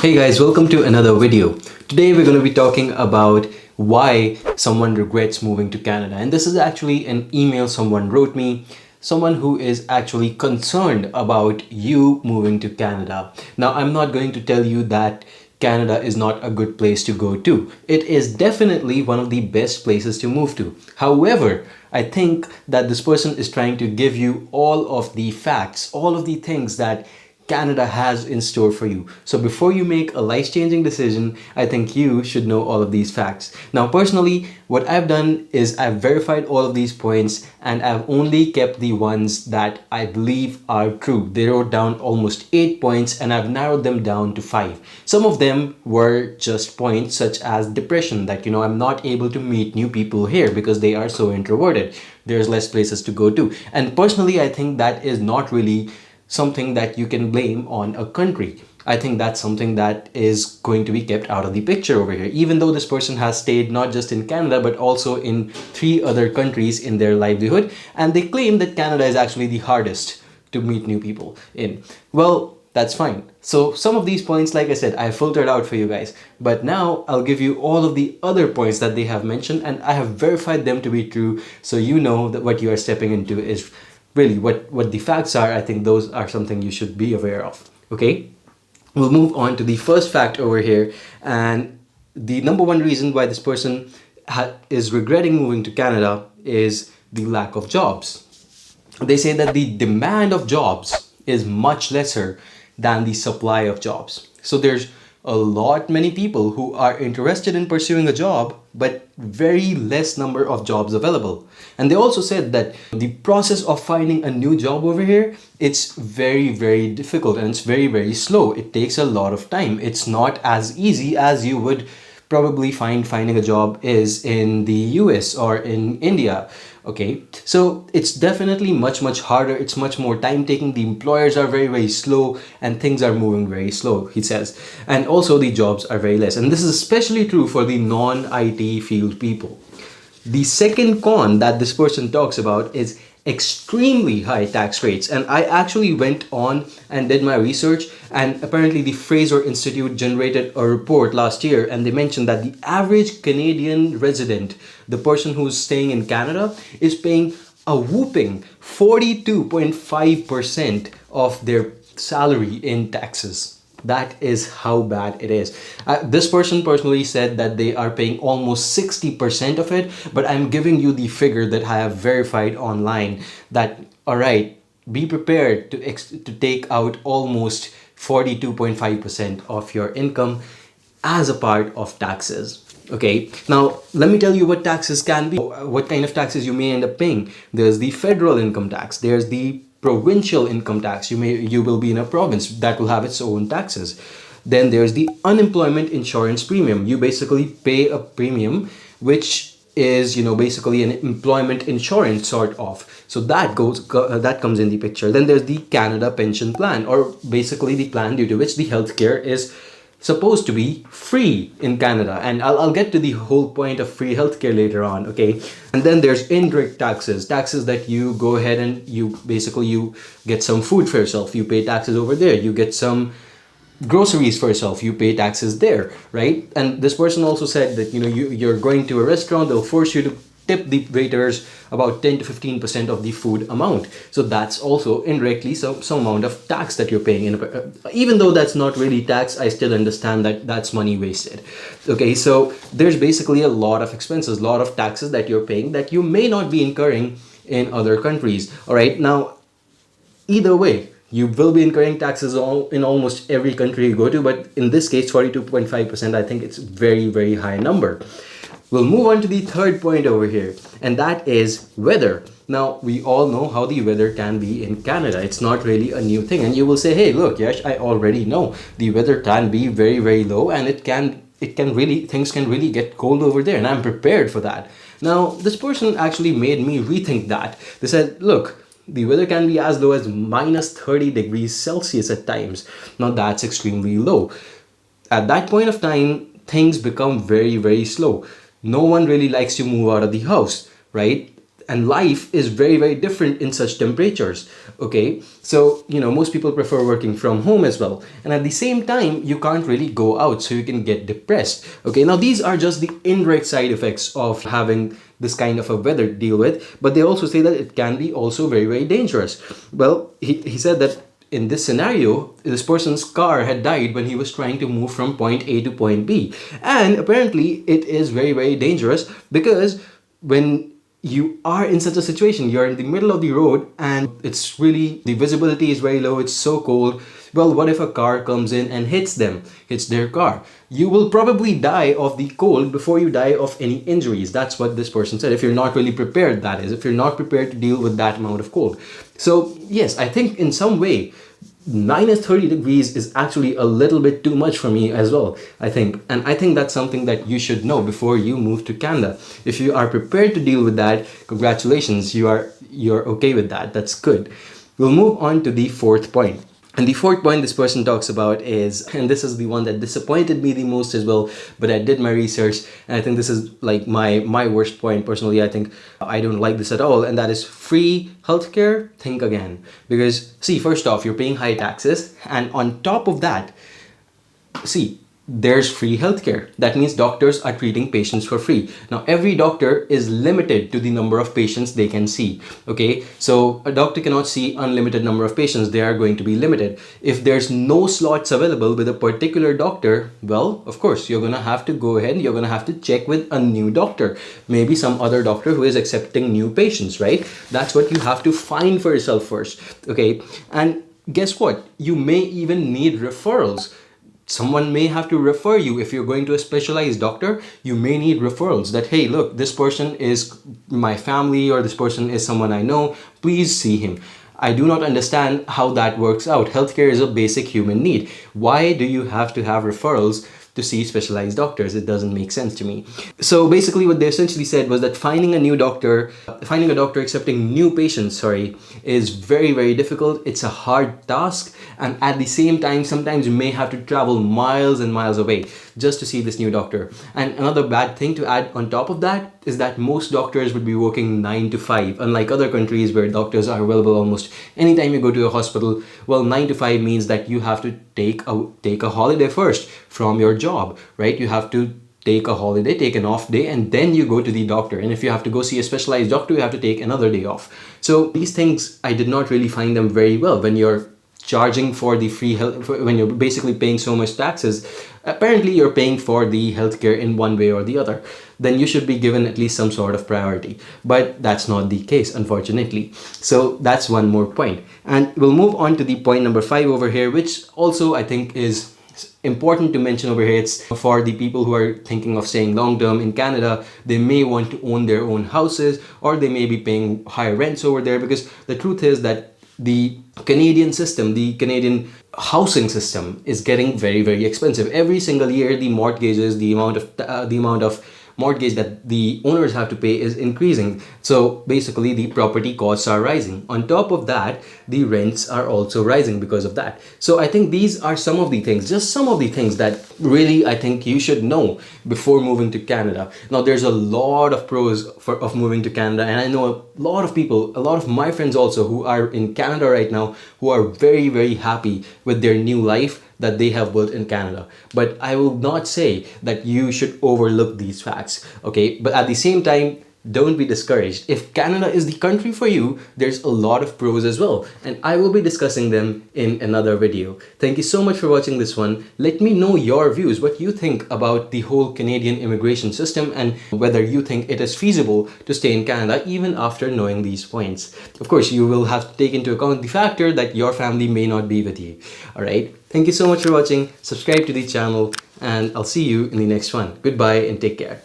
Hey guys, welcome to another video. Today we're going to be talking about why someone regrets moving to Canada. And this is actually an email someone wrote me, someone who is actually concerned about you moving to Canada. Now, I'm not going to tell you that Canada is not a good place to go to. It is definitely one of the best places to move to. However, I think that this person is trying to give you all of the facts, all of the things that Canada has in store for you. So before you make a life-changing decision, I think you should know all of these facts. Now, personally, what I've done is I've verified all of these points and I've only kept the ones that I believe are true. They wrote down almost 8 points and I've narrowed them down to 5. Some of them were just points such as depression, that I'm not able to meet new people here because they are so introverted. There's less places to go to. And personally, I think that is not really something that you can blame on a country. I think that's something that is going to be kept out of the picture over here, even though this person has stayed not just in Canada but also in 3 other countries in their livelihood, and they claim that Canada is actually the hardest to meet new people in. Well, that's fine. So some of these points, like I said, I filtered out for you guys, but now I'll give you all of the other points that they have mentioned and I have verified them to be true, so you know that what you are stepping into is really what the facts are. I think those are something you should be aware of. Okay, we'll move on to the first fact over here, and the number one reason why this person is regretting moving to Canada is the lack of jobs. They say that the demand of jobs is much lesser than the supply of jobs. So there's many people who are interested in pursuing a job, but very less number of jobs available. And they also said that the process of finding a new job over here, it's very difficult and it's very slow. It takes a lot of time. It's not as easy as you would probably finding a job is in the US or in India. Okay, so it's definitely much harder. It's much more time taking. The employers are very slow and things are moving very slow, he says. And also the jobs are very less. And this is especially true for the non-IT field people. The second con that this person talks about is extremely high tax rates. And I actually went on and did my research, and apparently the Fraser Institute generated a report last year, and they mentioned that the average Canadian resident, the person who's staying in Canada, is paying a whooping 42.5% of their salary in taxes. That is how bad it is. This person personally said that they are paying almost 60% of it, but I'm giving you the figure that I have verified online, that, all right, be prepared to take out almost 42.5% of your income as a part of taxes. Okay, now let me tell you what taxes can be, what kind of taxes you may end up paying. There's the federal income tax, there's the provincial income tax. You will be in a province that will have its own taxes. Then there's the unemployment insurance premium. You basically pay a premium which is basically an employment insurance sort of. So that comes in the picture. Then there's the Canada pension plan, or basically the plan due to which the healthcare is supposed to be free in Canada, and I'll get to the whole point of free healthcare later on. Okay, and then there's indirect taxes that you go ahead and you get some food for yourself, you pay taxes over there. You get some groceries for yourself, you pay taxes there, right? And this person also said that you're going to a restaurant, they'll force you to tip the waiters about 10 to 15% of the food amount. So that's also indirectly some amount of tax that you're paying. Even though that's not really tax, I still understand that that's money wasted. Okay, so there's basically a lot of expenses, a lot of taxes that you're paying that you may not be incurring in other countries. All right, now either way, you will be incurring taxes in almost every country you go to, but in this case 42.5%, I think it's very high number. We'll move on to the third point over here, and that is weather. Now, we all know how the weather can be in Canada. It's not really a new thing. And you will say, hey, look, Yash, I already know. The weather can be very low, and things can really get cold over there, and I'm prepared for that. Now, this person actually made me rethink that. They said, look, the weather can be as low as minus 30 degrees Celsius at times. Now, that's extremely low. At that point of time, things become very slow. No one really likes to move out of the house, right? and life is very, very different in such temperatures. Okay, so most people prefer working from home as well, and at the same time you can't really go out, so you can get depressed. Okay, now these are just the indirect side effects of having this kind of a weather to deal with, but they also say that it can be also very, very dangerous. Well, he said that in this scenario, this person's car had died when he was trying to move from point A to point B. And apparently, it is very, very dangerous because when you are in such a situation, you're in the middle of the road and it's really, the visibility is very low, it's so cold. Well, what if a car comes in and hits their car? You will probably die of the cold before you die of any injuries. That's what this person said. If you're not really prepared, that is, if you're not prepared to deal with that amount of cold. So yes, I think in some way, minus 30 degrees is actually a little bit too much for me as well, I think. And I think that's something that you should know before you move to Canada. If you are prepared to deal with that, congratulations, you're okay with that. That's good. We'll move on to the fourth point. And the fourth point this person talks about is, and this is the one that disappointed me the most as well, but I did my research, and I think this is like my worst point personally. I think I don't like this at all, and that is free healthcare. Think again. Because see, first off, you're paying high taxes, and on top of that, see, there's free healthcare. That means doctors are treating patients for free. Now, every doctor is limited to the number of patients they can see. Okay, so a doctor cannot see unlimited number of patients. They are going to be limited. If there's no slots available with a particular doctor, well, of course, you're gonna have to go ahead. You're gonna have to check with a new doctor, maybe some other doctor who is accepting new patients, right? That's what you have to find for yourself first. Okay, and guess what? You may even need referrals. Someone may have to refer you. If you're going to a specialized doctor, you may need referrals that, hey, look, this person is my family or this person is someone I know. Please see him. I do not understand how that works out. Healthcare is a basic human need. Why do you have to have referrals to see specialized doctors? It doesn't make sense to me. So basically what they essentially said was that finding a doctor accepting new patients, is very, very difficult. It's a hard task. And at the same time, sometimes you may have to travel miles and miles away just to see this new doctor. And another bad thing to add on top of that is that most doctors would be working 9 to 5, unlike other countries where doctors are available almost anytime you go to a hospital. Well, 9 to 5 means that you have to take a holiday first from your job, right? You have to take a holiday, take an off day, and then you go to the doctor. And if you have to go see a specialized doctor, you have to take another day off. So these things, I did not really find them very well. When you're charging for the free health, when you're basically paying so much taxes, apparently you're paying for the healthcare in one way or the other, then you should be given at least some sort of priority. But that's not the case, unfortunately. So that's one more point. And we'll move on to the point number 5 over here, which also I think is important to mention over here. It's for the people who are thinking of staying long term in Canada. They may want to own their own houses, or they may be paying higher rents over there, because the truth is that the Canadian system, the Canadian housing system is getting very, very expensive. Every single year, the mortgages, the amount of mortgage that the owners have to pay is increasing. So basically the property costs are rising. On top of that, the rents are also rising because of that. So I think these are some of the things, just some of the things that really I think you should know before moving to Canada. Now there's a lot of pros of moving to Canada, and I know a lot of people, a lot of my friends also who are in Canada right now, who are very, very happy with their new life that they have built in Canada. But I will not say that you should overlook these facts, okay? But at the same time, don't be discouraged. If Canada is the country for you, there's a lot of pros as well, and I will be discussing them in another video. Thank you so much for watching this one. Let me know your views, what you think about the whole Canadian immigration system, and whether you think it is feasible to stay in Canada even after knowing these points. Of course, you will have to take into account the factor that your family may not be with you. All right. Thank you so much for watching. Subscribe to the channel, and I'll see you in the next one. Goodbye and take care.